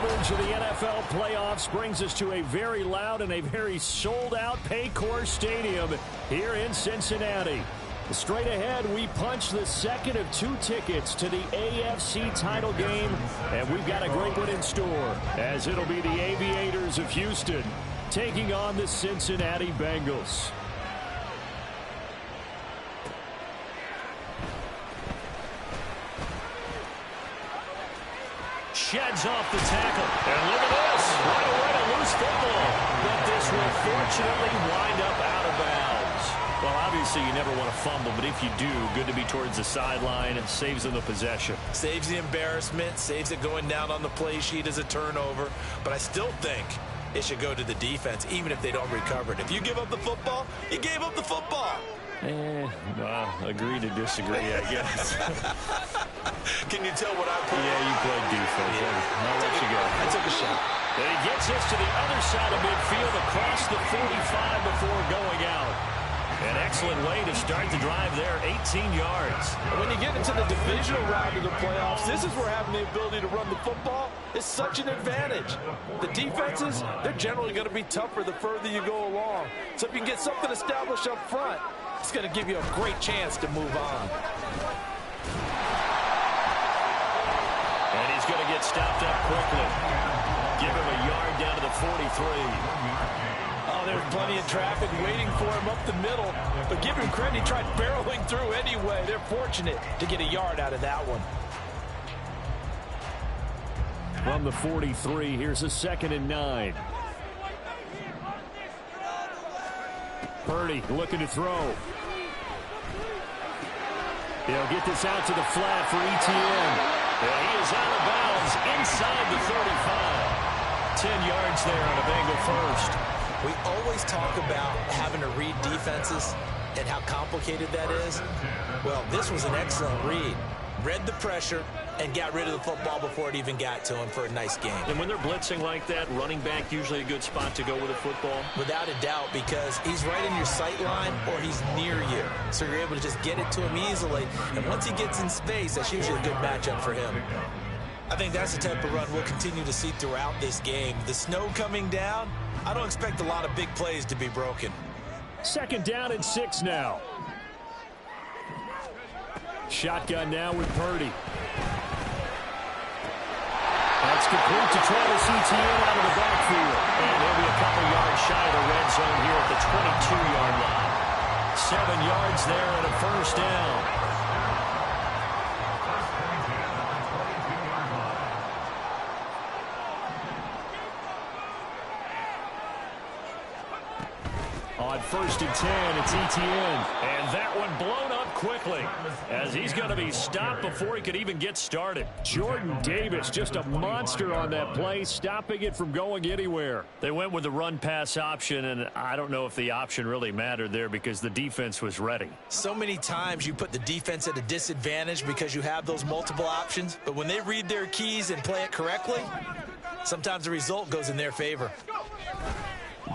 Coverage of the NFL playoffs brings us to a very loud and a very sold-out Paycor Stadium here in Cincinnati. Straight ahead, we punch the second of 2 tickets to the AFC title game, and we've got a great one in store, as it'll be the Aviators of Houston taking on the Cincinnati Bengals. Sheds off the tackle. And look at this. Right away to lose football. But this will fortunately wind up out of bounds. Well, obviously you never want to fumble, but if you do, good to be towards the sideline and saves them the possession. Saves the embarrassment, saves it going down on the play sheet as a turnover. But I still think it should go to the defense, even if they don't recover it. If you give up the football, you gave up the football. Agree to disagree, I guess. Can you tell what I played? Yeah, you played defense. Yeah. I'll let you go. I took a shot. And he gets us to the other side of midfield across the 45 before going out. An excellent way to start the drive there, 18 yards. When you get into the divisional round of the playoffs, this is where having the ability to run the football is such an advantage. The defenses, they're generally going to be tougher the further you go along. So if you can get something established up front, it's going to give you a great chance to move on. And he's going to get stopped up quickly. Give him a yard down to the 43. Oh, there's plenty of traffic waiting for him up the middle. But give him credit, he tried barreling through anyway. They're fortunate to get a yard out of that one. From the 43, here's a 2nd and 9. Purdy looking to throw. He'll get this out to the flat for Etienne. And he is out of bounds inside the 35. 10 yards there on a Bengal first. We always talk about having to read defenses and how complicated that is. Well, this was an excellent read. Read the pressure and got rid of the football before it even got to him for a nice game. And when they're blitzing like that, running back usually a good spot to go with a football? Without a doubt, because he's right in your sight line or he's near you. So you're able to just get it to him easily. And once he gets in space, that's usually a good matchup for him. I think that's the type of run we'll continue to see throughout this game. The snow coming down, I don't expect a lot of big plays to be broken. 2nd down and 6 now. Shotgun now with Purdy. That's complete to Travis Etienne out of the backfield. And he'll be a couple yards shy of the red zone here at the 22-yard line. 7 yards there and a first down. On 1st and 10, it's Etienne. And that one blown up quickly as he's going to be stopped before he could even get started. Jordan Davis, just a monster on that play, stopping it from going anywhere. They went with the run-pass option, and I don't know if the option really mattered there because the defense was ready. So many times you put the defense at a disadvantage because you have those multiple options, but when they read their keys and play it correctly, sometimes the result goes in their favor.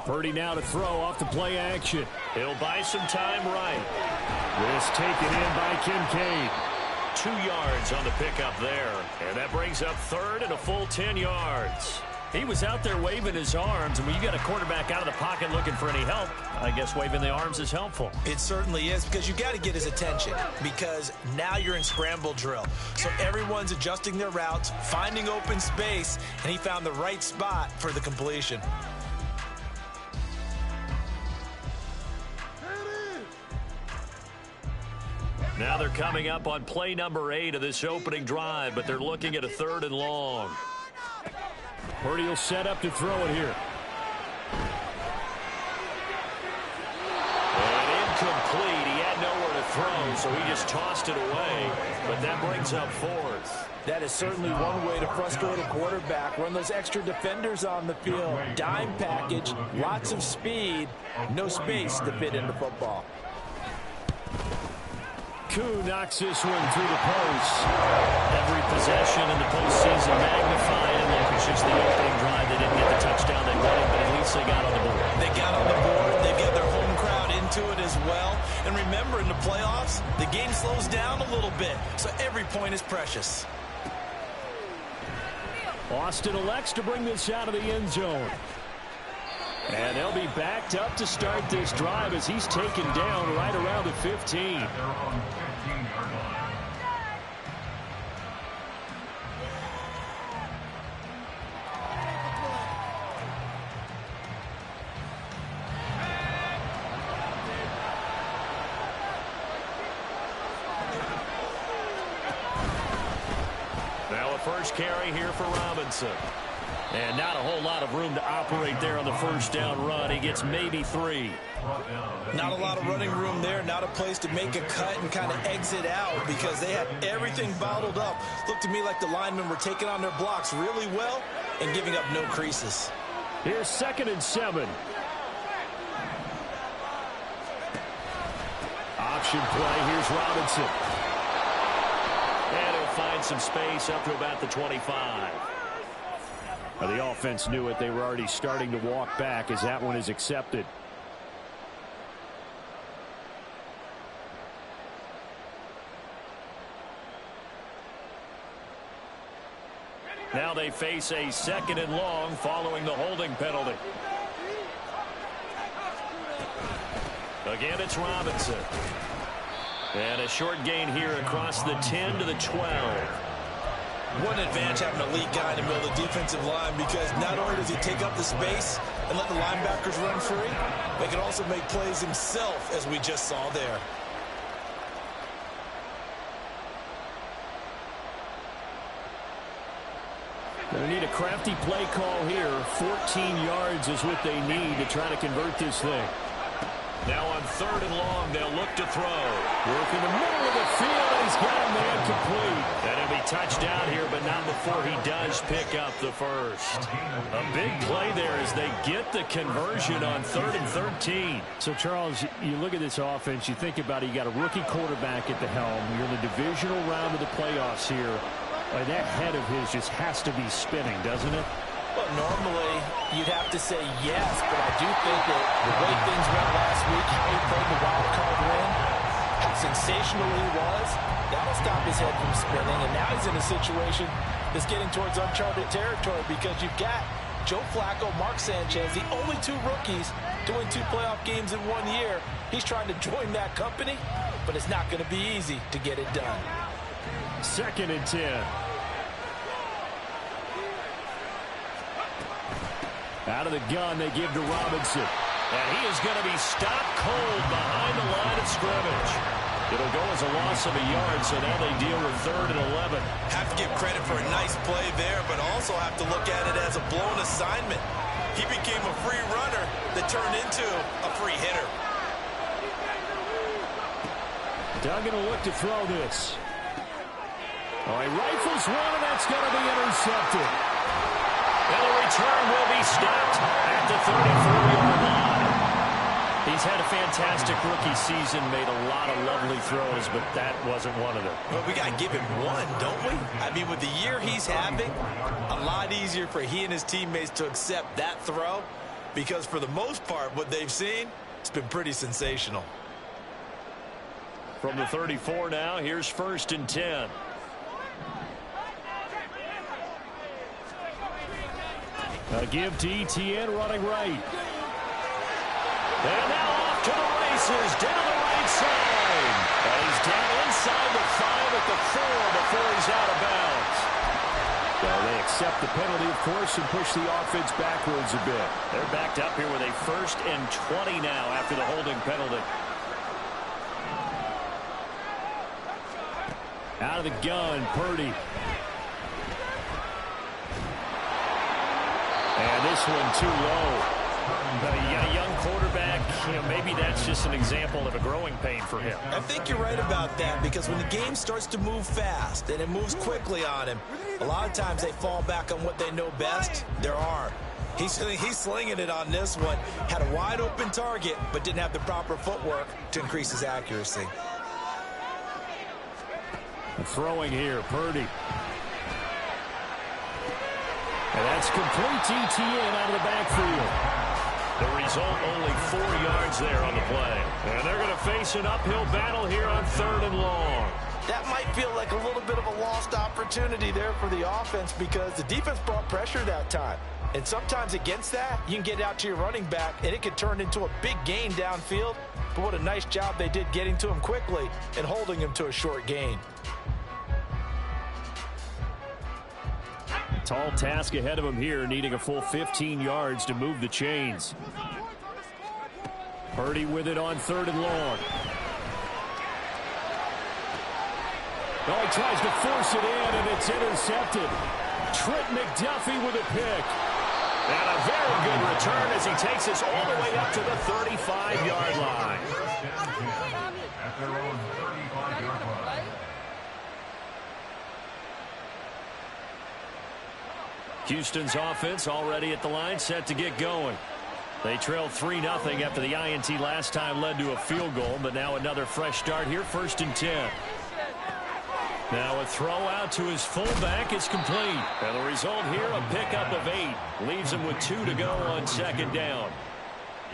Purdy now to throw off the play action. He'll buy some time right. This taken in by Kincaid. 2 yards on the pickup there. And that brings up 3rd and a full 10 yards. He was out there waving his arms, and when you got a quarterback out of the pocket looking for any help, I guess waving the arms is helpful. It certainly is, because you got to get his attention, because now you're in scramble drill. So everyone's adjusting their routes, finding open space, and he found the right spot for the completion. Now they're coming up on play number 8 of this opening drive, but they're looking at a 3rd and long. Purdy will set up to throw it here. And incomplete. He had nowhere to throw, so he just tossed it away. But that brings up 4th. That is certainly one way to frustrate a quarterback. Run those extra defenders on the field. Dime package, lots of speed, no space to fit in the football. Koo knocks this one through the post. Every possession in the postseason magnified, and like it's just the opening drive. They didn't get the touchdown they wanted, but at least they got on the board. They got on the board. They've got their home crowd into it as well. And remember, in the playoffs, the game slows down a little bit, so every point is precious. Austin elects to bring this out of the end zone. And they'll be backed up to start this drive as he's taken down right around the 15. Now a first carry here for Robinson. And not a whole lot of room to operate there on the first down run. He gets maybe 3. Not a lot of running room there. Not a place to make a cut and kind of exit out because they had everything bottled up. Looked to me like the linemen were taking on their blocks really well and giving up no creases. Here's 2nd and 7. Option play. Here's Robinson. And he'll find some space up to about the 25. The offense knew it. They were already starting to walk back as that one is accepted. Now they face a 2nd and long following the holding penalty. Again, it's Robinson. And a short gain here across the 10 to the 12. What an advantage having an elite guy in the middle of the defensive line because not only does he take up the space and let the linebackers run free, but he can also make plays himself, as we just saw there. They need a crafty play call here. 14 yards is what they need to try to convert this thing. Now on 3rd and long, they'll look to throw. Work in the middle of the field, and he's got a man complete. And he'll be touched down here, but not before he does pick up the first. A big play there as they get the conversion on 3rd and 13. So, Charles, you look at this offense, you think about it, you got a rookie quarterback at the helm. You're in the divisional round of the playoffs here. That head of his just has to be spinning, doesn't it? Well, normally you'd have to say yes, but I do think that the way things went last week, how he played the wild card win, how sensational he was, that'll stop his head from spinning. And now he's in a situation that's getting towards uncharted territory because you've got Joe Flacco, Mark Sanchez, the only 2 rookies to win 2 playoff games in 1 year. He's trying to join that company, but it's not going to be easy to get it done. 2nd and 10. Out of the gun, they give to Robinson. And he is going to be stopped cold behind the line of scrimmage. It'll go as a loss of a yard, so now they deal with 3rd and 11. Have to give credit for a nice play there, but also have to look at it as a blown assignment. He became a free runner that turned into a free hitter. Duggan will look to throw this. He rifles one, and that's going to be intercepted. And the return will be stopped at the 34-yard line. He's had a fantastic rookie season, made a lot of lovely throws, but that wasn't one of them. Well, we got to give him one, don't we? I mean, with the year he's having, a lot easier for he and his teammates to accept that throw because for the most part, what they've seen, it's been pretty sensational. From the 34 now, here's 1st and 10. A give to Etienne running right. And now off to the races down the right side. And he's down inside the 5 at the 4 before he's out of bounds. Well, they accept the penalty, of course, and push the offense backwards a bit. They're backed up here with a 1st and 20 now after the holding penalty. Out of the gun, Purdy. And this one too low. You got a young quarterback. Maybe that's just an example of a growing pain for him. I think you're right about that because when the game starts to move fast and it moves quickly on him, a lot of times they fall back on what they know best, their arm. He's slinging it on this one. Had a wide open target but didn't have the proper footwork to increase his accuracy. Throwing here, Purdy. And that's complete to Etienne out of the backfield. The result, only 4 yards there on the play. And they're going to face an uphill battle here on 3rd and long. That might feel like a little bit of a lost opportunity there for the offense because the defense brought pressure that time. And sometimes against that, you can get out to your running back, and it could turn into a big gain downfield. But what a nice job they did getting to him quickly and holding him to a short gain. Tall task ahead of him here, needing a full 15 yards to move the chains. Purdy with it on 3rd and long. Oh, he tries to force it in, and it's intercepted. Trent McDuffie with a pick. And a very good return as he takes us all the way up to the 35-yard line. Houston's offense already at the line, set to get going. They trailed 3-0 after the INT last time led to a field goal, but now another fresh start here, 1st and 10. Now a throw out to his fullback is complete. And the result here, a pickup of 8. Leaves him with 2 to go on 2nd down.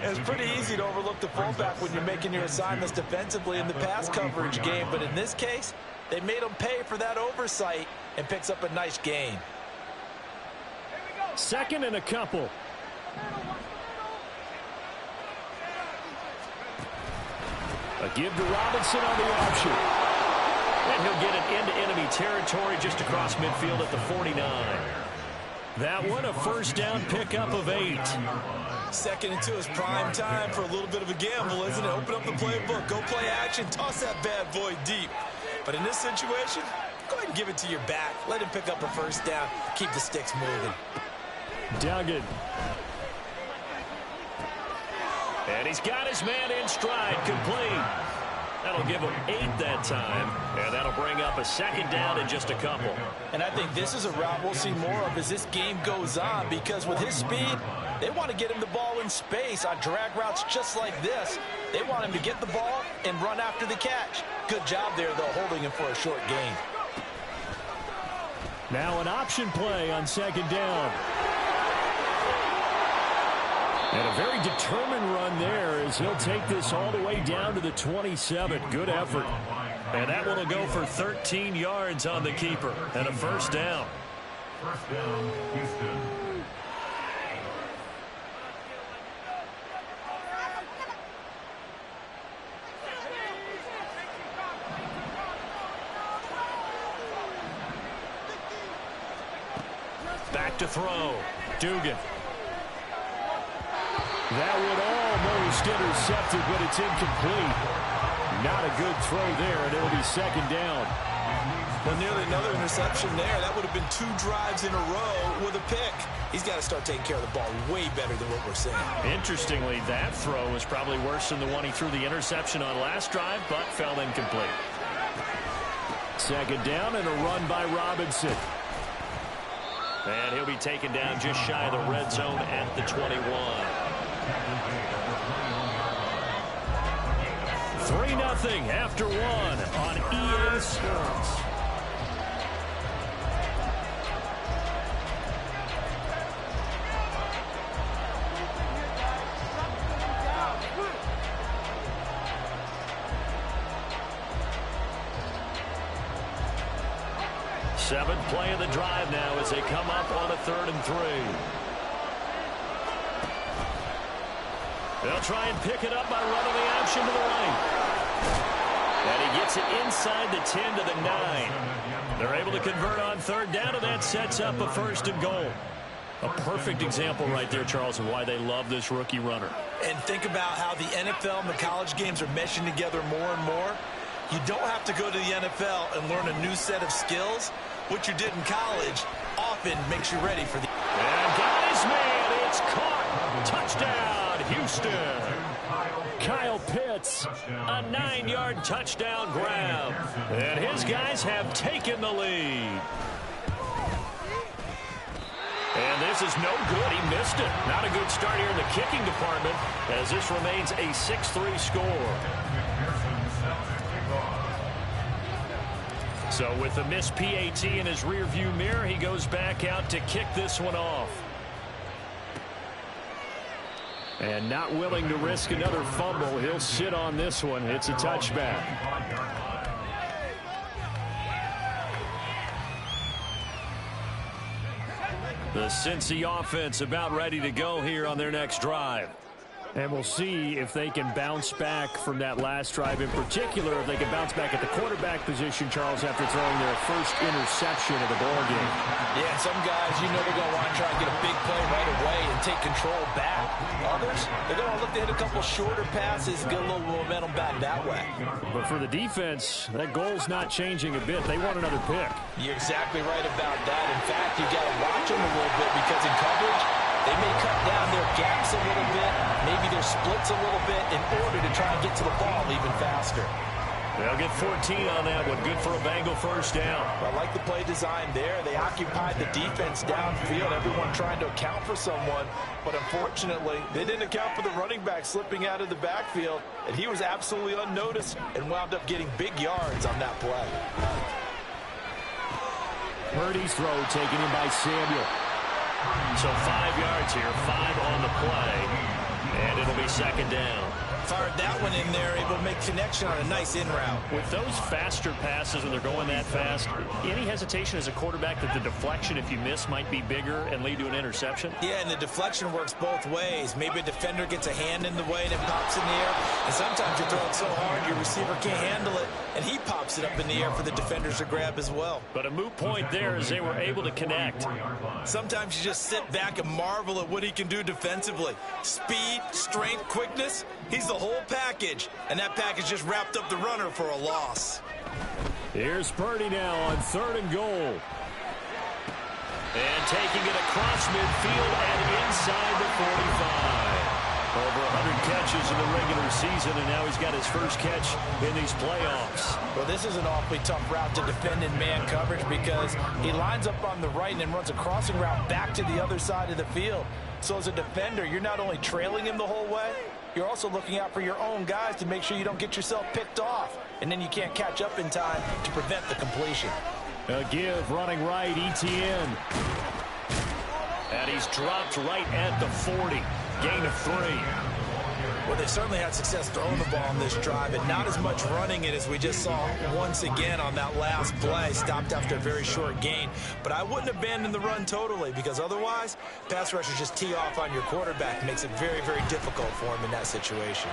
It's pretty easy to overlook the fullback when you're making your assignments defensively in the pass coverage game. But in this case, they made him pay for that oversight and picks up a nice gain. 2nd and a couple. A give to Robinson on the option. And he'll get it into enemy territory just across midfield at the 49. That one, a 1st down pickup of 8. 2nd and 2 is prime time for a little bit of a gamble, isn't it? Open up the playbook, go play action, toss that bad boy deep. But in this situation, go ahead and give it to your back. Let him pick up a 1st down, keep the sticks moving. Duggan. And he's got his man in stride, complete. That'll give him 8 that time, and that'll bring up a 2nd down in just a couple. And I think this is a route we'll see more of as this game goes on, because with his speed, they want to get him the ball in space on drag routes just like this. They want him to get the ball and run after the catch. Good job there, though, holding him for a short gain. Now an option play on 2nd down. And a very determined run there as he'll take this all the way down to the 27. Good effort. And that one will go for 13 yards on the keeper and a 1st down. 1st down, Houston. Back to throw. Dugan. That would almost intercepted, but it's incomplete. Not a good throw there, and it'll be 2nd down. Well, nearly another interception there. That would have been 2 drives in a row with a pick. He's got to start taking care of the ball way better than what we're seeing. Interestingly, that throw was probably worse than the one he threw the interception on last drive, but fell incomplete. 2nd down and a run by Robinson. And he'll be taken down just shy of the red zone at the 21. 3-0 after 1 on EA Sports. Seventh play of the drive now as they come up on a 3rd and 3. They'll try and pick it up by running the option to the right. And he gets it inside the 10 to the 9. They're able to convert on 3rd down, and that sets up a 1st and goal. A perfect example right there, Charles, of why they love this rookie runner. And think about how the NFL and the college games are meshing together more and more. You don't have to go to the NFL and learn a new set of skills. What you did in college often makes you ready for the... And got his man. It's caught. Touchdown, Houston. Kyle Pitts, a 9-yard touchdown grab. And his guys have taken the lead. And this is no good. He missed it. Not a good start here in the kicking department as this remains a 6-3 score. So with the missed PAT in his rearview mirror, he goes back out to kick this one off. And not willing to risk another fumble, he'll sit on this one. It's a touchback. The Cincy offense about ready to go here on their next drive. And we'll see if they can bounce back from that last drive. In particular, if they can bounce back at the quarterback position, Charles, after throwing their first interception of the ballgame. Yeah, some guys, you know they're going to want to try and get a big play right away and take control back. Others, they're going to look to hit a couple shorter passes, get a little momentum back that way. But for the defense, that goal's not changing a bit. They want another pick. You're exactly right about that. In fact, you got to watch them a little bit because in coverage, they may cut down their gaps a little bit, maybe their splits a little bit in order to try and get to the ball even faster. They'll get 14 on that one. Good for a Bengal first down. I like the play design there. They occupied the defense downfield, everyone trying to account for someone. But unfortunately, they didn't account for the running back slipping out of the backfield. And he was absolutely unnoticed and wound up getting big yards on that play. Purdy's throw taken in by Samuel. So 5 yards here, 5 on the play, and it'll be second down. Fired that one in there, able to make connection on a nice in route. With those faster passes when they're going that fast, any hesitation as a quarterback that the deflection, if you miss, might be bigger and lead to an interception? Yeah, and the deflection works both ways. Maybe a defender gets a hand in the way and it pops in the air, and sometimes you throw it so hard your receiver can't handle it, and he pops it up in the air for the defenders to grab as well. But a moot point there as they were able to connect. Sometimes you just sit back and marvel at what he can do defensively. Speed, strength, quickness, he's the whole package, and that package just wrapped up the runner for a loss. Here's Purdy now on 3rd and goal. And taking it across midfield and inside the 45. Over 100 catches in the regular season, and now he's got his first catch in these playoffs. Well, this is an awfully tough route to defend in man coverage because he lines up on the right and then runs a crossing route back to the other side of the field. So as a defender, you're not only trailing him the whole way, you're also looking out for your own guys to make sure you don't get yourself picked off. And then you can't catch up in time to prevent the completion. A give running right, Etienne. And he's dropped right at the 40. Gain of 3. Well, they certainly had success throwing the ball on this drive, and not as much running it as we just saw once again on that last play. Stopped after a very short gain. But I wouldn't abandon the run totally, because otherwise, pass rushers just tee off on your quarterback. Makes it very, very difficult for him in that situation.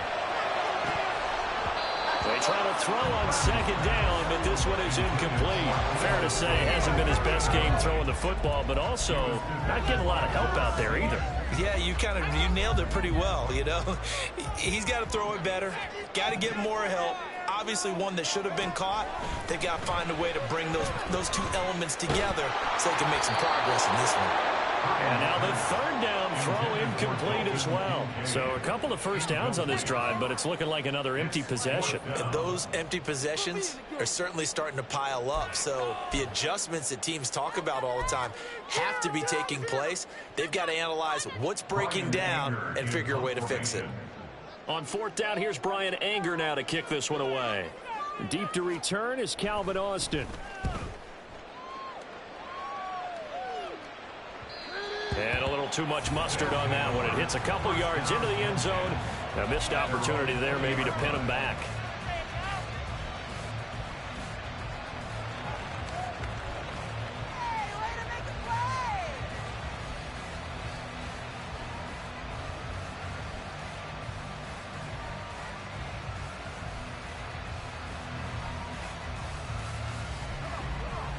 They try to throw on 2nd down, but this one is incomplete. Fair to say, hasn't been his best game throwing the football, but also not getting a lot of help out there either. Yeah, you nailed it pretty well, you know. He's got to throw it better, got to get more help. Obviously one that should have been caught. They got to find a way to bring those two elements together so they can make some progress in this one. And now the 3rd down throw incomplete as well. So a couple of first downs on this drive, but it's looking like another empty possession. And those empty possessions are certainly starting to pile up. So the adjustments that teams talk about all the time have to be taking place. They've got to analyze what's breaking down and figure a way to fix it. On 4th down, here's Brian Anger now to kick this one away. Deep to return is Calvin Austin. And a little too much mustard on that one. It hits a couple yards into the end zone. A missed opportunity there maybe to pin him back.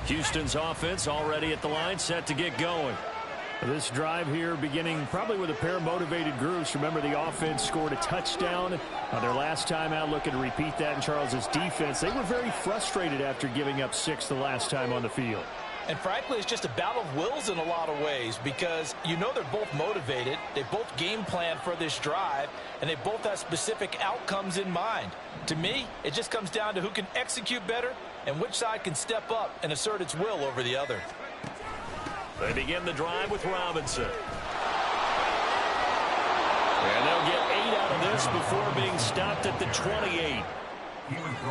Houston's offense already at the line, set to get going. This drive here beginning probably with a pair of motivated groups. Remember, the offense scored a touchdown on their last time out. Looking to repeat that in Charles's defense. They were very frustrated after giving up 6 the last time on the field. And frankly, it's just a battle of wills in a lot of ways because you know they're both motivated. They both game plan for this drive, and they both have specific outcomes in mind. To me, it just comes down to who can execute better and which side can step up and assert its will over the other. They begin the drive with Robinson. And they'll get 8 out of this before being stopped at the 28.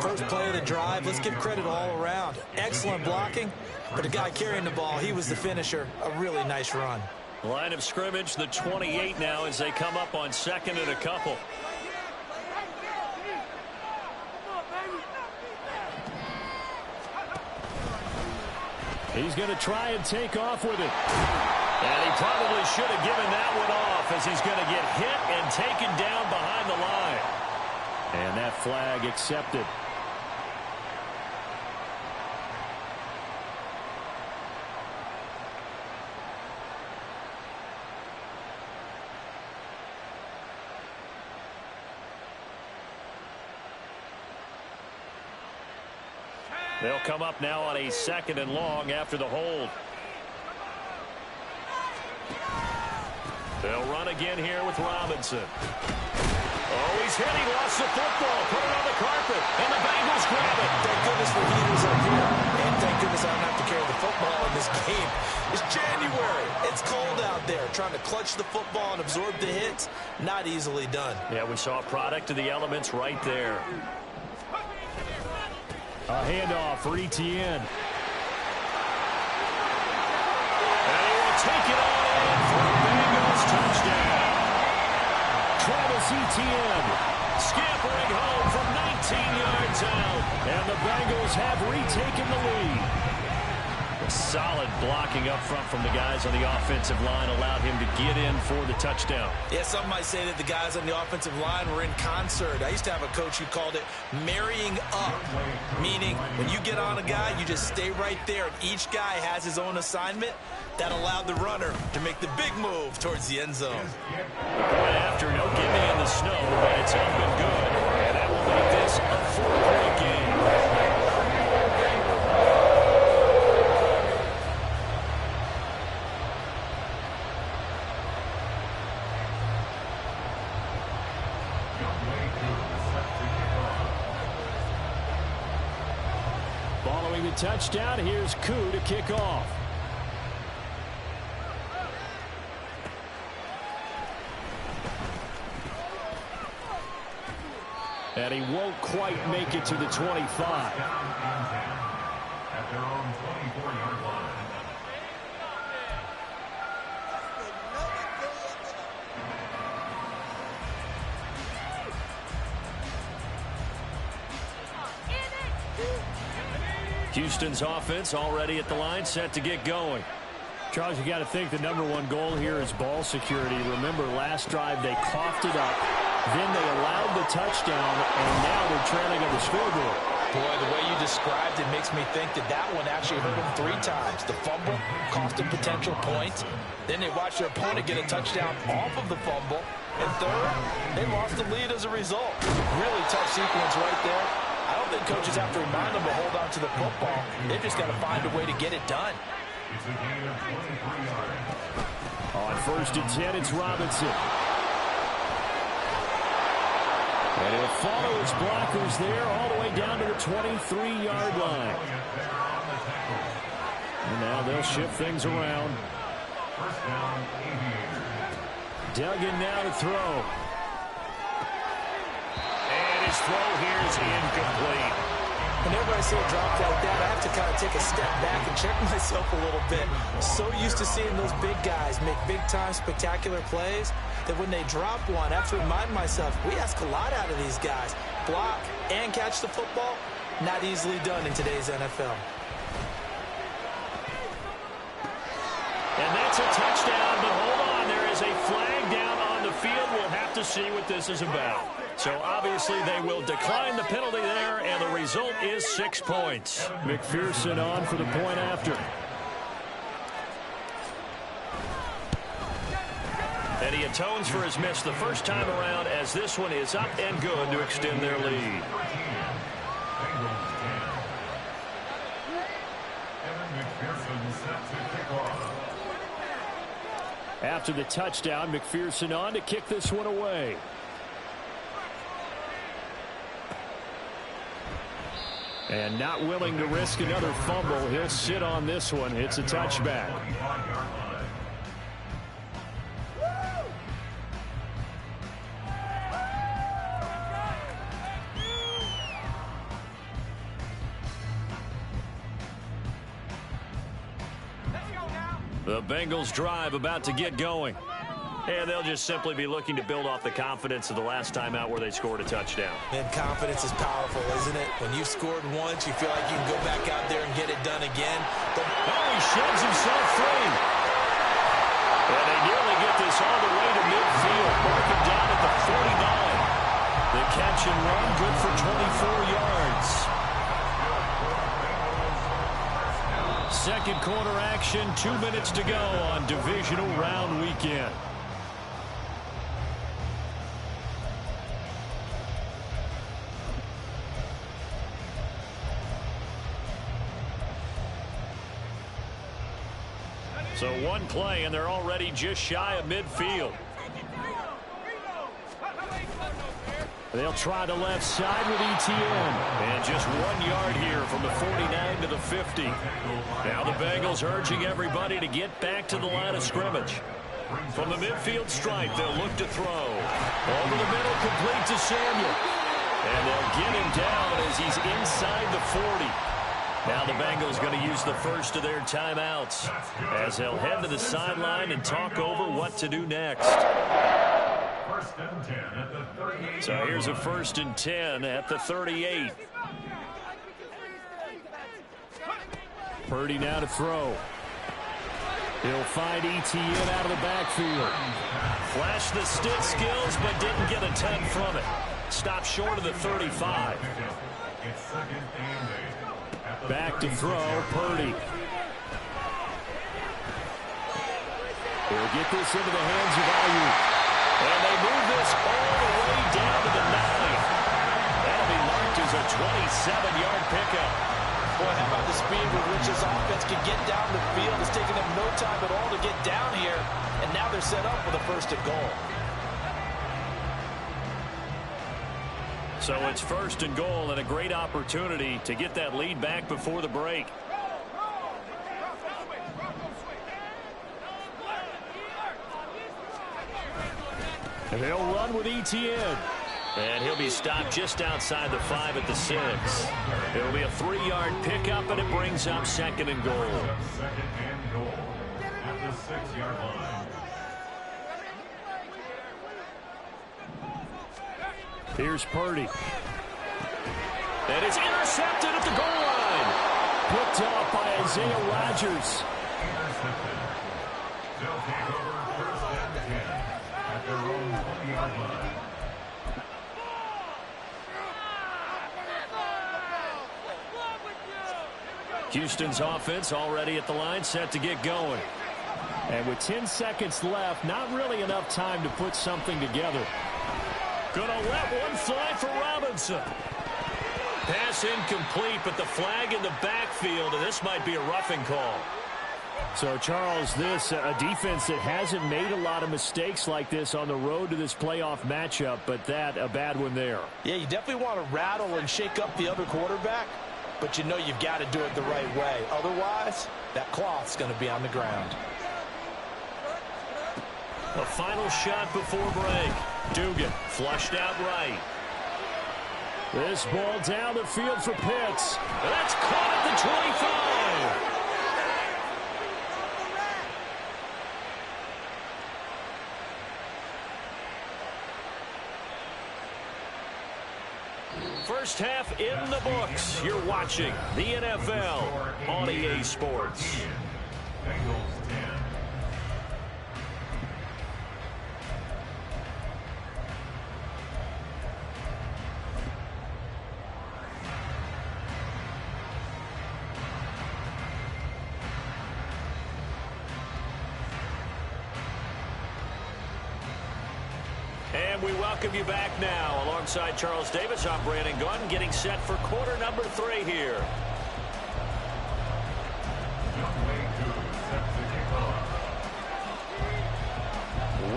First play of the drive, let's give credit all around. Excellent blocking, but the guy carrying the ball, he was the finisher. A really nice run. Line of scrimmage, the 28 now as they come up on 2nd and a couple. He's going to try and take off with it. And he probably should have given that one off as he's going to get hit and taken down behind the line. And that flag accepted. They'll come up now on a 2nd and long after the hold. They'll run again here with Robinson. Oh, he's hit. He lost the football. Put it on the carpet. And the Bengals grab it. Thank goodness for heaters up here. And thank goodness I don't have to carry the football in this game. It's January. It's cold out there. Trying to clutch the football and absorb the hits, not easily done. Yeah, we saw a product of the elements right there. A handoff for Etienne. And he will take it on in for a Bengals touchdown. Travis Etienne scampering home from 19 yards out. And the Bengals have retaken the lead. A solid blocking up front from the guys on the offensive line allowed him to get in for the touchdown. Yeah, some might say that the guys on the offensive line were in concert. I used to have a coach who called it marrying up, meaning when you get on a guy, you just stay right there, and each guy has his own assignment. That allowed the runner to make the big move towards the end zone. The point after, no gimme in the snow, but it's up and good. And that will make this a 4-point game. Following the touchdown, here's Koo to kick off. And he won't quite make it to the 25. At their own 24-yard line. Houston's offense already at the line, set to get going. Charles, you got to think the #1 goal here is ball security. Remember, last drive they coughed it up, then they allowed the touchdown, and now they're trailing on the scoreboard. Boy, the way you described it makes me think that that one actually hurt them 3 times. The fumble cost them potential points. Then they watched their opponent get a touchdown off of the fumble. And third, they lost the lead as a result. Really tough sequence right there. I don't think coaches have to remind them to hold on to the football. They've just got to find a way to get it done. It's a gain of 23 yards. On 1st and 10, it's Robinson. And he'll follow his blockers there all the way down to the 23-yard line. And now they'll shift things around. First down, Aviators. Duggan now to throw. And his throw here is incomplete. Whenever I see a drop like that, I have to kind of take a step back and check myself a little bit. So used to seeing those big guys make big-time spectacular plays that when they drop one, I have to remind myself, we ask a lot out of these guys. Block and catch the football, not easily done in today's NFL. And that's a touchdown, but hold on, there is a flag down on the field. We'll have to see what this is about. So obviously they will decline the penalty there, and the result is 6 points. McPherson on for the point after. And he atones for his miss the first time around, as this one is up and good to extend their lead. After the touchdown, McPherson on to kick this one away. And not willing to risk another fumble, he'll sit on this one. It's a touchback. The Bengals drive about to get going. And they'll just simply be looking to build off the confidence of the last time out where they scored a touchdown. And confidence is powerful, isn't it? When you've scored once, you feel like you can go back out there and get it done again. Oh, he shoves himself free. And they nearly get this all the way to midfield. Mark him down at the 49. The catch and run, good for 24 yards. Second quarter action, 2 minutes to go on Divisional Round Weekend. So one play, and they're already just shy of midfield. They'll try the left side with ETN. And just 1 yard here from the 49 to the 50. Now the Bengals urging everybody to get back to the line of scrimmage. From the midfield stripe, they'll look to throw. Over the middle, complete to Samuel. And they'll get him down as he's inside the 40. Now the Bengals going to use the first of their timeouts as they'll head to the sideline and talk over what to do next. First and 10 at the 38. So here's a 1st and 10 at the 38. Purdy now to throw. He'll find ETN out of the backfield. Flashed the stick skills, but didn't get a ton from it. Stopped short of the 35. It's second and 8. Back to throw, Purdy. He'll get this into the hands of Ayuk. And they move this all the way down to the 9. That'll be marked as a 27-yard pickup. Boy, how about the speed with which this offense can get down the field? It's taken them no time at all to get down here. And now they're set up with a 1st and goal. So it's 1st and goal and a great opportunity to get that lead back before the break. And they'll run with ETN. And he'll be stopped just outside the 5 at the 6. It'll be a 3-yard pickup, and it brings up 2nd and goal. Second and goal at the 6-yard line. Here's Purdy. And it's intercepted at the goal line. Picked up by Isaiah Rodgers. Intercepted. They'll take over 1st and 10 at their own 20-yard line. Houston's offense already at the line, set to get going. And with 10 seconds left, not really enough time to put something together. Gonna let one fly for Robinson. Pass incomplete, but the flag in the backfield, and this might be a roughing call. So, Charles, this a defense that hasn't made a lot of mistakes like this on the road to this playoff matchup, but that a bad one there. Yeah, you definitely want to rattle and shake up the other quarterback, but you know you've got to do it the right way. Otherwise, that cloth's going to be on the ground. A final shot before break. Dugan flushed out right. This ball down the field for Pitts. That's caught at the 25. First half in the books. You're watching the NFL on EA Sports. Bengals 10. And we welcome you back now. Alongside Charles Davis, I'm Brandon Gunn, getting set for quarter number 3 here.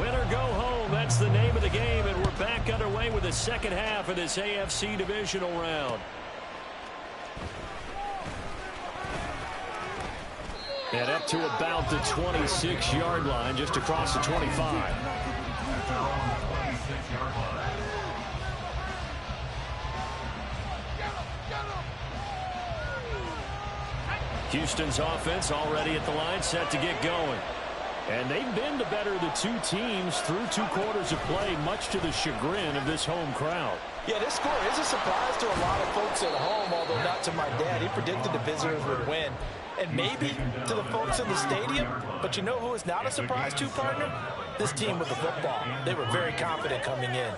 Win or go home, that's the name of the game, and we're back underway with the second half of this AFC Divisional round. And up to about the 26-yard line, just across the 25. Houston's offense already at the line, set to get going. And they've been the better of the two teams through 2 quarters of play, much to the chagrin of this home crowd. Yeah, this score is a surprise to a lot of folks at home, although not to my dad. He predicted the visitors would win. and maybe to the folks in the stadium. But you know who is not a surprise to, partner? This team with the football. They were very confident coming in.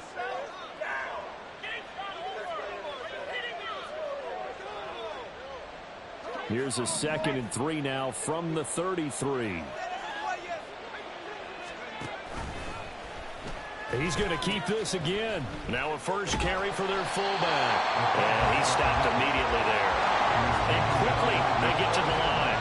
Here's a 2nd and 3 now from the 33. He's going to keep this again. Now a first carry for their fullback. And he stopped immediately there. And quickly they get to the line.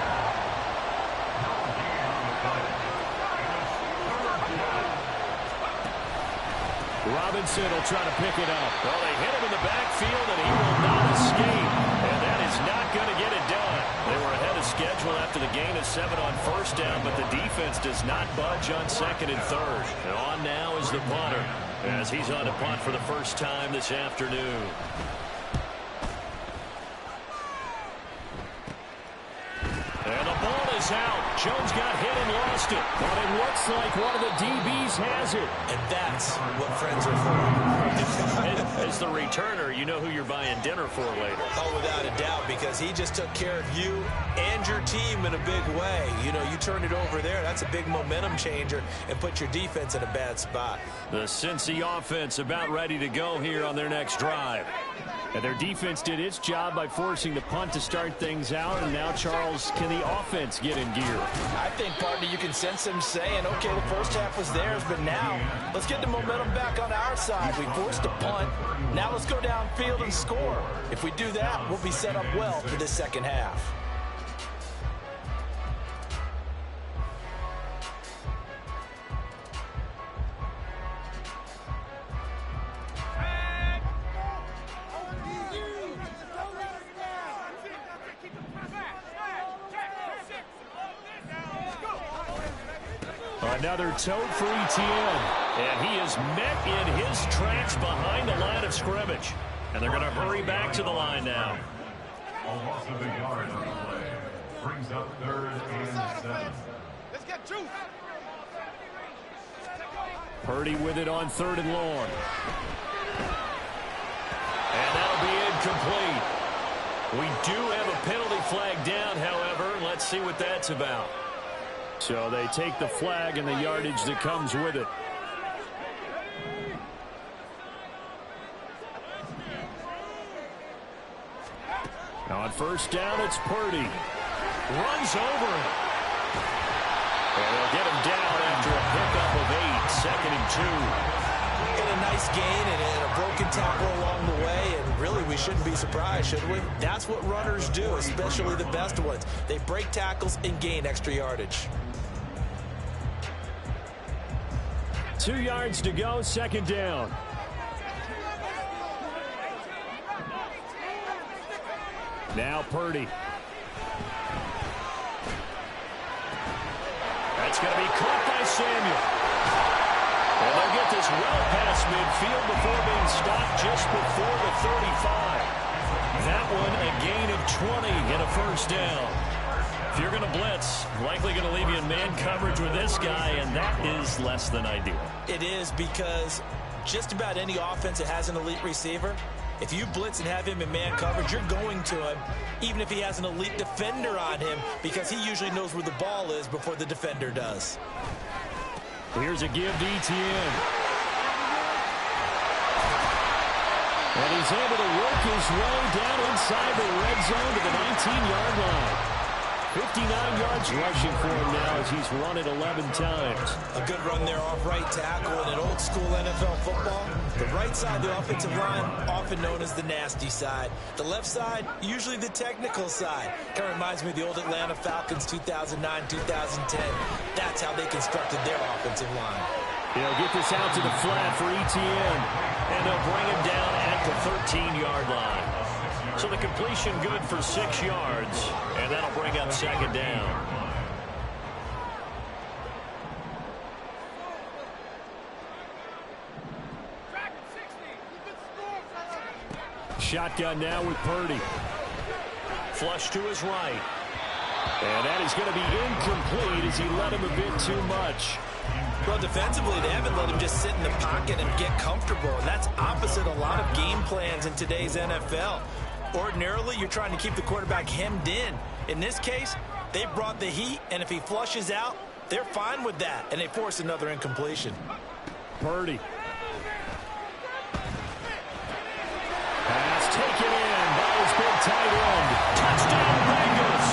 Robinson will try to pick it up. Well, they hit him in the backfield, and he will not escape. And that is not going to get it done. They were ahead of schedule after the gain of 7 on first down, but the defense does not budge on 2nd and 3rd. And on now is the punter, as he's on to punt for the first time this afternoon. And the ball is out. Jones got hit and lost it. But it looks like one of the DBs has it. And that's what friends are for. As the returner, you know who you're buying dinner for later. Oh, without a doubt, because he just took care of you and your team in a big way. You know, you turn it over there, that's a big momentum changer and put your defense in a bad spot. The Cincy offense about ready to go here on their next drive. And their defense did its job by forcing the punt to start things out. And now, Charles, can the offense get in gear? I think, partner, you can sense them saying, okay, the first half was theirs, but now let's get the momentum back on our side. We forced a punt. Now let's go downfield and score. If we do that, we'll be set up well for this second half. Another tote for ETN. And he is met in his tracks behind the line of scrimmage. And they're going to hurry back to the line now. A loss of a yard on the play. Brings up 3rd and 7. Let's get juice. Purdy with it on 3rd and long. And that'll be incomplete. We do have a penalty flag down, however. Let's see what that's about. So they take the flag and the yardage that comes with it. Now on first down, it's Purdy. Runs over him. And they'll get him down after a pickup of 8, 2nd and 2. And a nice gain and a broken tackle along the way, and really we shouldn't be surprised, should we? That's what runners do, especially the best ones. They break tackles and gain extra yardage. 2 yards to go, 2nd down. Now Purdy. That's going to be caught by Samuel. And they'll get this well past midfield before being stopped just before the 35. That one a gain of 20 and a first down. If you're going to blitz, likely going to leave you in man coverage with this guy, and that is less than ideal. It is, because just about any offense that has an elite receiver, if you blitz and have him in man coverage, you're going to him, even if he has an elite defender on him, because he usually knows where the ball is before the defender does. Here's a give to ETN. And he's able to work his way down inside the red zone to the 19-yard line. 59 yards rushing for him now as he's run it 11 times. A good run there off right tackle in an old-school NFL football. The right side of the offensive line, often known as the nasty side. The left side, usually the technical side. Kind of reminds me of the old Atlanta Falcons 2009-2010. That's how they constructed their offensive line. They'll get this out to the flat for ETN, and they'll bring him down at the 13-yard line. So the completion good for 6 yards, and that'll bring up 2nd down. Shotgun now with Purdy. Flush to his right. And that is going to be incomplete as he let him a bit too much. Well, defensively, they haven't let him just sit in the pocket and get comfortable. And that's opposite a lot of game plans in today's NFL. Ordinarily, you're trying to keep the quarterback hemmed in. In this case, They brought the heat, and if he flushes out, they're fine with that, and they force another incompletion. Purdy. Pass taken in by his big tight end. Touchdown Bengals.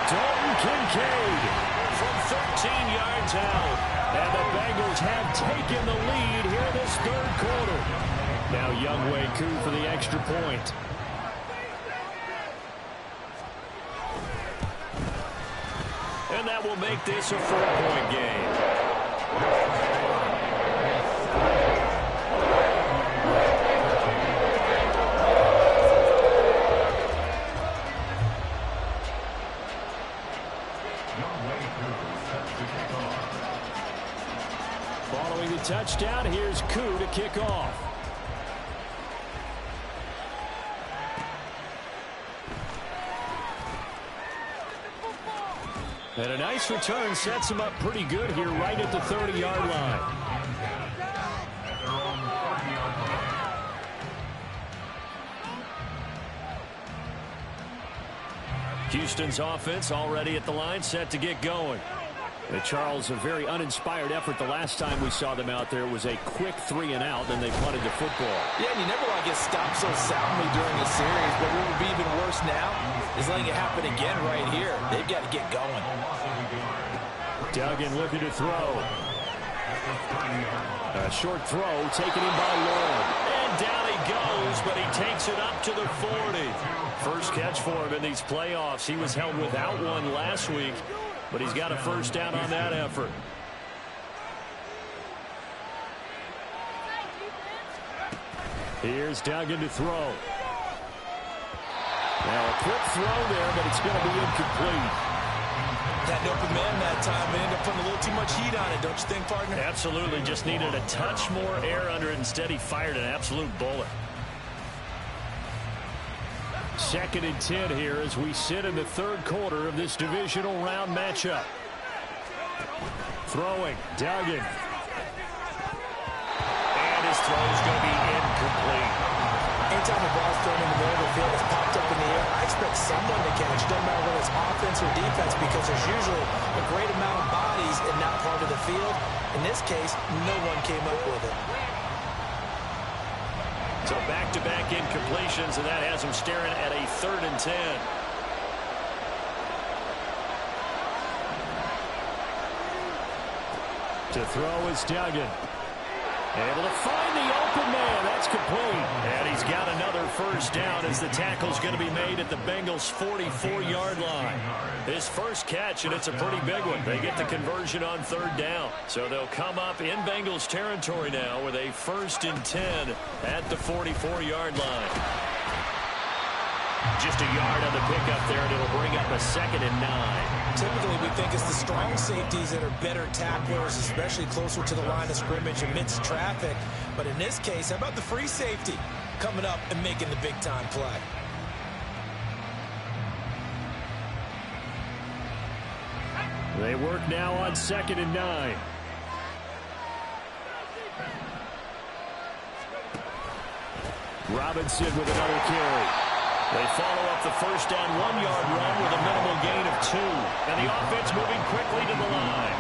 Dalton Kincaid from 13 yards out. And the Bengals have taken the lead here in this third quarter. Now Younghoe Koo for the extra point. And that will make this a 4-point game. Following the touchdown, here's Koo to kick off. And a nice return sets him up pretty good here right at the 30-yard line. Houston's offense already at the line, set to get going. And Charles, a very uninspired effort the last time we saw them out there. It was a quick 3-and-out, then they punted the football. Yeah, and you never want to get stopped so soundly during a series, but what would be even worse now is letting it happen again right here. They've got to get going. Duggan looking to throw. A short throw taken in by Lord. And down he goes, but he takes it up to the 40. First catch for him in these playoffs. He was held without one last week, but he's got a first down on that effort. Here's Duggan to throw. Now a quick throw there, but it's going to be incomplete. That open man that time, they ended up putting a little too much heat on it, don't you think, partner? Absolutely. Just needed a touch more air under it. Instead, he fired an absolute bullet. 2nd and 10 here as we sit in the third quarter of this divisional round matchup. Throwing, Duggan. And his throw is going to be incomplete. Anytime the ball's thrown in the middle of the field, it's popped up in the air, I expect someone to catch. Doesn't matter whether it's offense or defense, because there's usually a great amount of bodies in that part of the field. In this case, no one came up with it. So back-to-back incompletions, and that has him staring at a 3rd and 10. To throw is Duggan. Able to find the open man. That's complete. And he's got another first down as the tackle's going to be made at the Bengals' 44-yard line. His first catch, and it's a pretty big one. They get the conversion on 3rd down. So they'll come up in Bengals territory now with a 1st and 10 at the 44-yard line. Just a yard on the pickup there, and it'll bring up a 2nd and 9. Typically, we think it's the strong safeties that are better tacklers, especially closer to the line of scrimmage amidst traffic. But in this case, how about the free safety coming up and making the big-time play? They work now on 2nd and 9. Robinson with another carry. They follow up the first down 1-yard run with a minimal gain of 2. And the offense moving quickly to the line.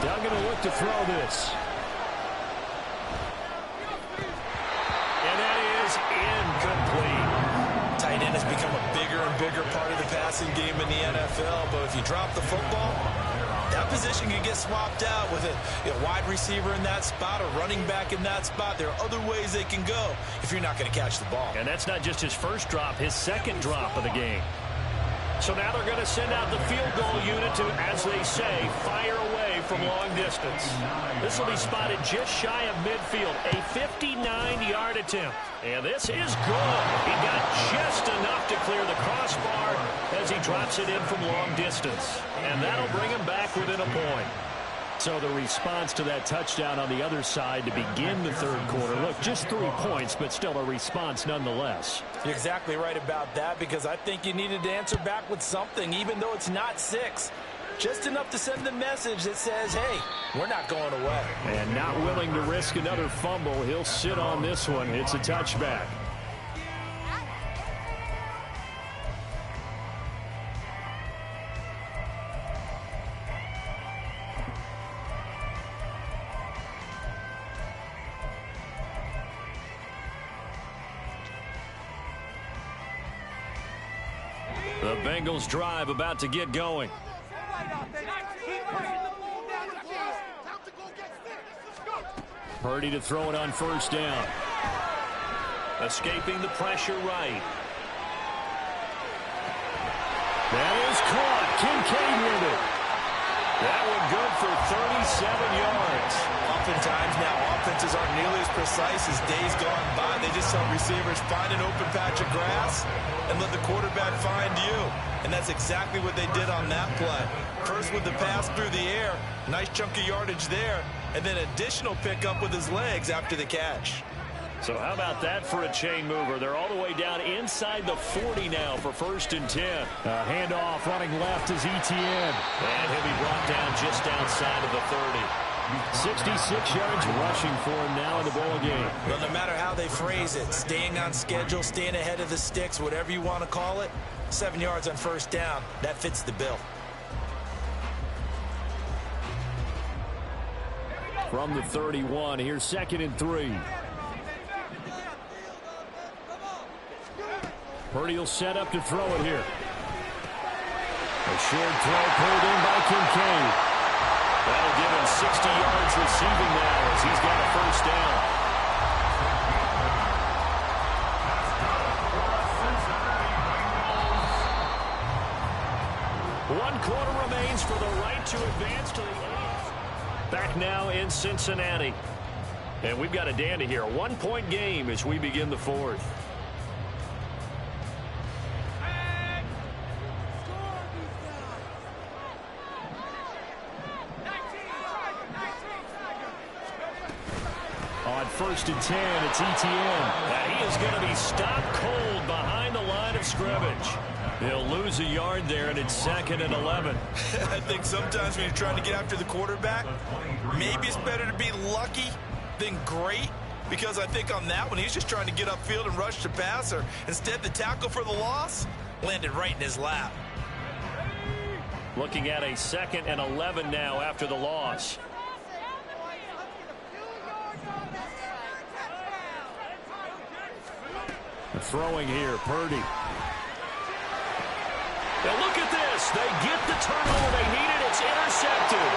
Duggan will look to throw this. And that is incomplete. Tight end has become a bigger and bigger part of the passing game in the NFL. But if you drop the football, that position can get swapped out with a wide receiver in that spot, a running back in that spot. There are other ways they can go if you're not going to catch the ball. And that's not just his first drop, his 2nd drop of the game. So now they're going to send out the field goal unit to, as they say, fire away from long distance. This will be spotted just shy of midfield, a 59-yard attempt. And this is good. He got just enough to clear the crossbar as he drops it in from long distance. And that'll bring him back within a point. So the response to that touchdown on the other side to begin the third quarter. Look, just 3 points, but still a response nonetheless. You're exactly right about that, because I think you needed to answer back with something, even though it's not 6. Just enough to send the message that says, hey, we're not going away. And not willing to risk another fumble. He'll sit on this one. It's a touchback. The Bengals drive about to get going. Purdy to throw it on first down. Escaping the pressure right. That is caught. Kincaid with it. That one good for 37 yards. Oftentimes now offenses aren't nearly as precise as days gone by. They just help receivers find an open patch of grass and let the quarterback find you. And that's exactly what they did on that play. First with the pass through the air, nice chunk of yardage there, and then additional pickup with his legs after the catch. So how about that for a chain mover? They're all the way down inside the 40 now for 1st and 10. Handoff running left is Etienne. And he'll be brought down just outside of the 30. 66 yards rushing for him now in the ball game. Well, no matter how they phrase it, staying on schedule, staying ahead of the sticks, whatever you want to call it, 7 yards on first down, that fits the bill. From the 31, here's 2nd and 3. Purdy will set up to throw it here. A short throw pulled in by Kincaid. That'll give him 60 yards receiving now as he's got a first down. One quarter remains for the right to advance to the 8th. Back now in Cincinnati. And we've got a dandy here. A 1-point game as we begin the 4th. On 1st and 10, it's Etienne. And he is going to be stopped cold behind the line of scrimmage. He'll lose a yard there, and it's 2nd and 11. I think sometimes when you're trying to get after the quarterback, maybe it's better to be lucky than great, because I think on that one, he's just trying to get upfield and rush the passer. Instead, the tackle for the loss landed right in his lap. Looking at a 2nd and 11 now after the loss. Throwing here, Purdy. Now look at this. They get the turnover they needed. It's intercepted.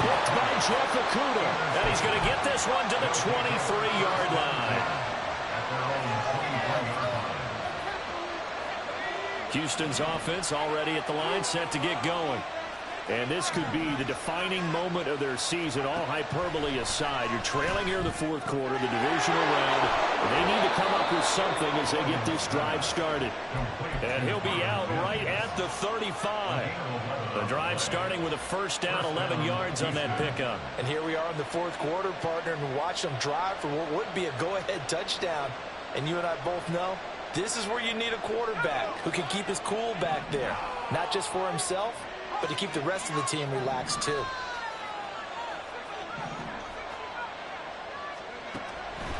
Picked by Jeff Okudah. And he's going to get this one to the 23-yard line. Houston's offense already at the line, set to get going. And this could be the defining moment of their season, all hyperbole aside. You're trailing here in the 4th quarter, the divisional round. And they need to come up with something as they get this drive started. And he'll be out right at the 35. The drive starting with a first down, 11 yards on that pickup. And here we are in the 4th quarter, partner, and watch them drive for what would be a go-ahead touchdown. And you and I both know this is where you need a quarterback who can keep his cool back there, not just for himself, but to keep the rest of the team relaxed too.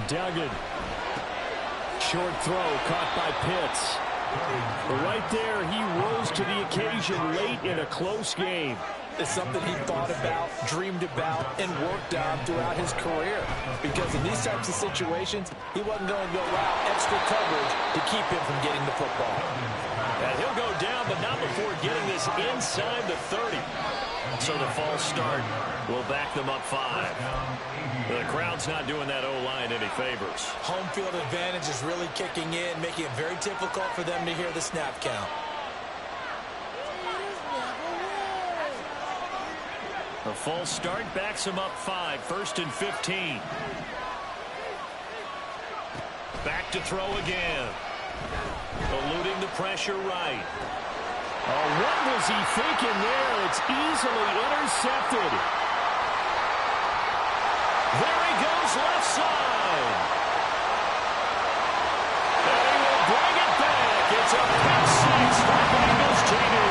Duggan. Short throw caught by Pitts. But right there, he rose to the occasion late in a close game. It's something he thought about, dreamed about, and worked on throughout his career. Because in these types of situations, he wasn't going to go out extra coverage to keep him from getting the football. And he'll go down, but not before getting this inside the 30. So the false start will back them up 5. The crowd's not doing that O-line any favors. Home field advantage is really kicking in, making it very difficult for them to hear the snap count. The false start backs them up 5, 1st and 15. Back to throw again. Eluding the pressure right. Oh, what was he thinking there? It's easily intercepted. There he goes, left side. And he will bring it back. It's a pick 6 for Bengals, JD.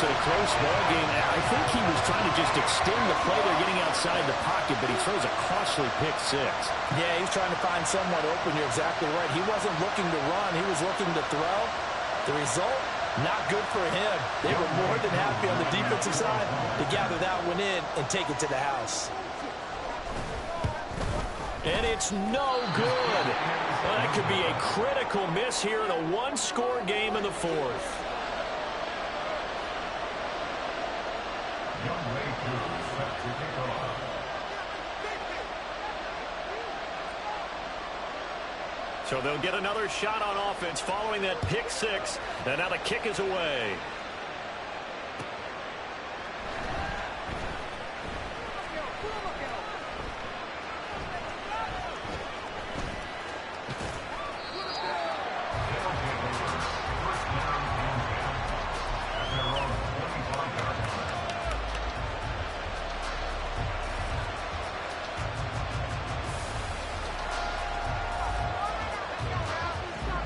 in a close ball game. I think he was trying to just extend the play. They're getting outside the pocket, but he throws a costly pick six. Yeah, he's trying to find someone open. You're exactly right. He wasn't looking to run. He was looking to throw. The result, not good for him. They were more than happy on the defensive side to gather that one in and take it to the house. And it's no good. Well, that could be a critical miss here in a one-score game in the fourth. So they'll get another shot on offense following that pick six. And now the kick is away.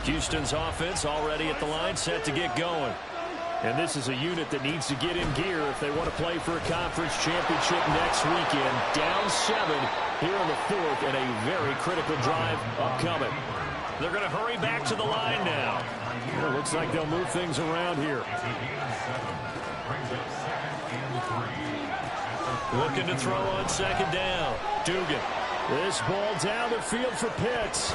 Houston's offense already at the line, set to get going. And this is a unit that needs to get in gear if they want to play for a conference championship next weekend. Down 7 here in the fourth, and a very critical drive upcoming. They're going to hurry back to the line now. Well, looks like they'll move things around here. Looking to throw on second down. Dugan. This ball down the field for Pitts.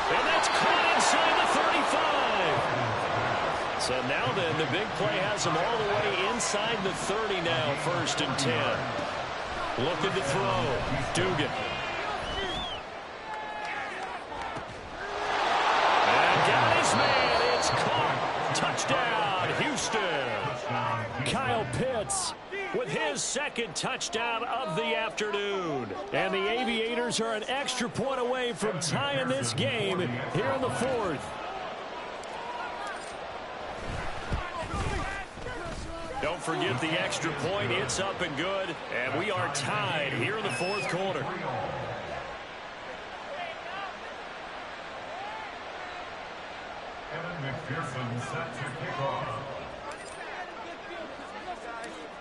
And that's caught inside the 35. So now then, the big play has him all the way inside the 30 now, 1st and 10. Looking to throw. Dugan. And got his man. It's caught. Touchdown, Houston. Kyle Pitts with his second touchdown of the afternoon. And the Aviators are an extra point away from tying this game here in the fourth. Don't forget the extra point. It's up and good. And we are tied here in the fourth quarter.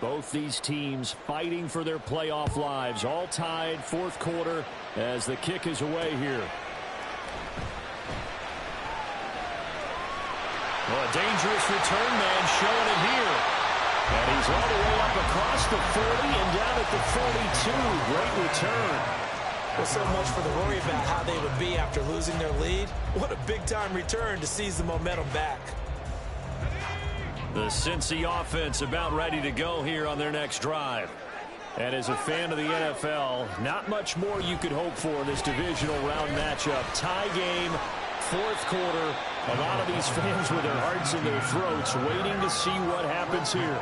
Both these teams fighting for their playoff lives. All tied, fourth quarter, as the kick is away here. Well, a dangerous return man showing it here. And he's all the way up across the 40 and down at the 42. Great return. Well, so much for the worry about how they would be after losing their lead. What a big-time return to seize the momentum back. The Cincy offense about ready to go here on their next drive. And as a fan of the NFL, not much more you could hope for in this divisional round matchup. Tie game, fourth quarter. A lot of these fans with their hearts in their throats waiting to see what happens here.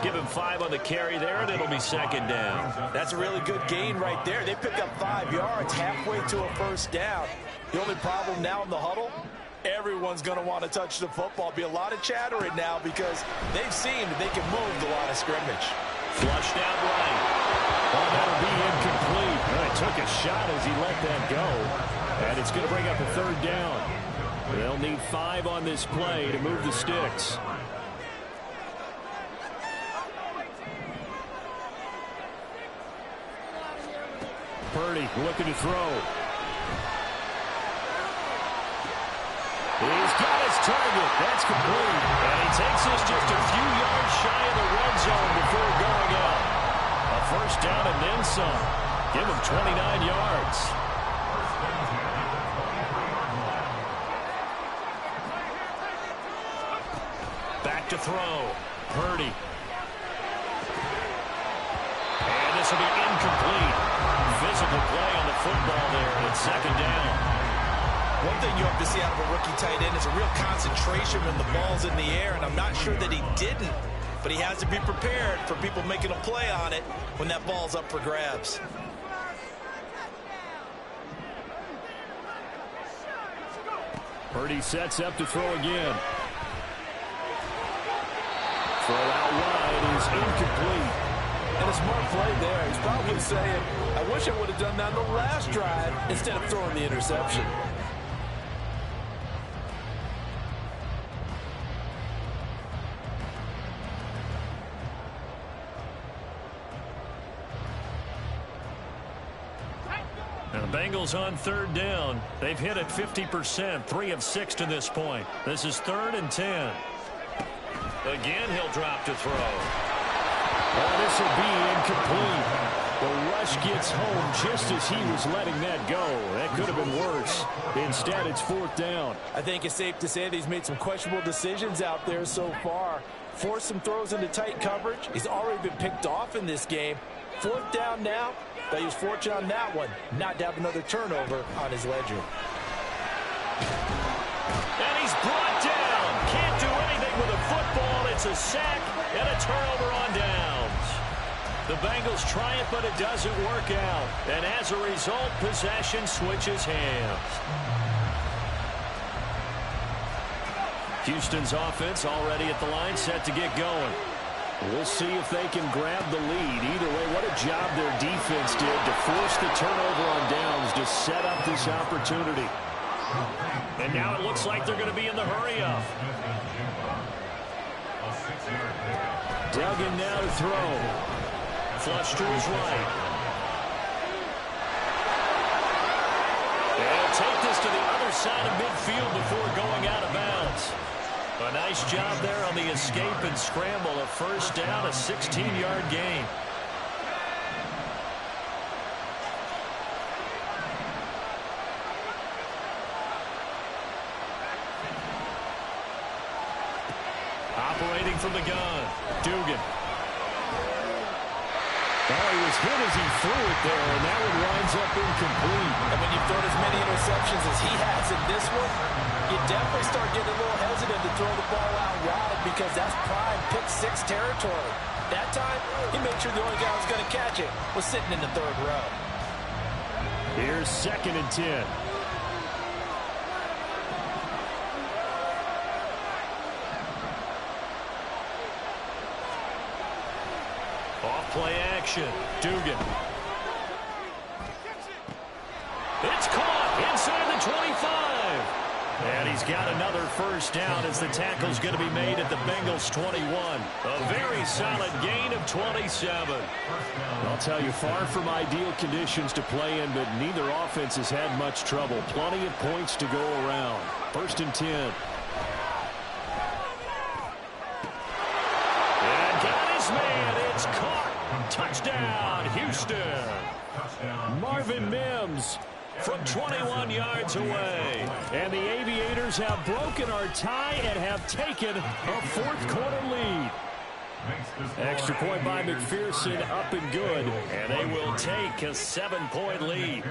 Give him 5 on the carry there, and it'll be second down. That's a really good gain right there. They pick up 5 yards halfway to a first down. The only problem now in the huddle, everyone's going to want to touch the football. Be a lot of chattering now because they've seen that they can move the line of scrimmage. Flushed out right. Oh, that'll be incomplete. Well, he took a shot as he let that go. And it's going to bring up a third down. They'll need 5 on this play to move the sticks. Purdy looking to throw. He's got his target. That's complete. And he takes this just a few yards shy of the red zone before going out. A first down and then some. Give him 29 yards. Back to throw. Purdy. And this will be incomplete. Physical play on the football there. It's second down. One thing you have to see out of a rookie tight end is a real concentration when the ball's in the air, and I'm not sure that he didn't, but he has to be prepared for people making a play on it when that ball's up for grabs. Purdy sets up to throw again. Throw out wide is incomplete. And a smart play there. He's probably saying, I wish I would have done that on the last drive instead of throwing the interception. Bengals on third down. They've hit it 50%, 3 of 6 to this point. This is 3rd and 10. Again, he'll drop to throw. Well, this will be incomplete. The rush gets home just as he was letting that go. That could have been worse. Instead, it's 4th down. I think it's safe to say that he's made some questionable decisions out there so far. Forced some throws into tight coverage. He's already been picked off in this game. 4th down now. But he was fortunate on that one, not to have another turnover on his ledger. And he's brought down. Can't do anything with a football. It's a sack and a turnover on downs. The Bengals try it, but it doesn't work out. And as a result, possession switches hands. Houston's offense already at the line, set to get going. We'll see if they can grab the lead. Either way, what a job their defense did to force the turnover on downs to set up this opportunity. And now it looks like they're going to be in the hurry-up. Duggan now to throw. Flush to his right. They'll take this to the other side of midfield before going out of bounds. A nice job there on the escape and scramble. A 1st down, a 16-yard gain. Operating from the gun, Dugan. Oh, he was hit as he threw it there, and that one winds up incomplete. And when you've thrown as many interceptions as he has in this one, you definitely start getting a little hesitant to throw the ball out wide because that's prime pick-6 territory. That time, he made sure the only guy who was going to catch it was sitting in the 3rd row. Here's 2nd and 10. Off-play action. Dugan. It's caught inside the 25. And he's got another 1st down as the tackle's going to be made at the Bengals 21. A very solid gain of 27. I'll tell you, far from ideal conditions to play in, but neither offense has had much trouble. Plenty of points to go around. 1st and 10. And got his man. It's caught. Touchdown, Houston. Marvin Mims from 21 yards away. And the Aviators have broken our tie and have taken a 4th quarter lead. Extra point by McPherson, up and good. And they will take a 7-point lead.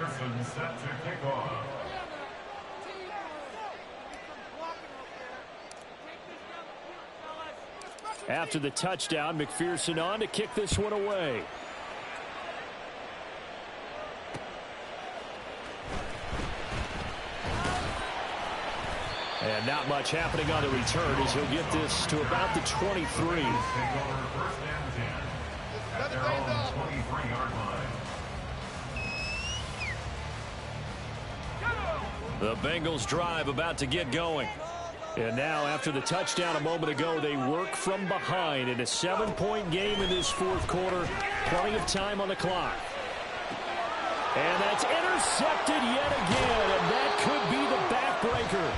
After the touchdown, McPherson on to kick this one away. And not much happening on the return as he'll get this to about the 23. The Bengals drive about to get going. And now, after the touchdown a moment ago, they work from behind in a 7-point game in this 4th quarter. Plenty of time on the clock. And that's intercepted yet again, and that could be the backbreaker.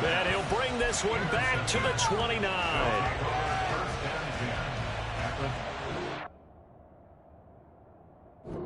And he'll bring this one back to the 29.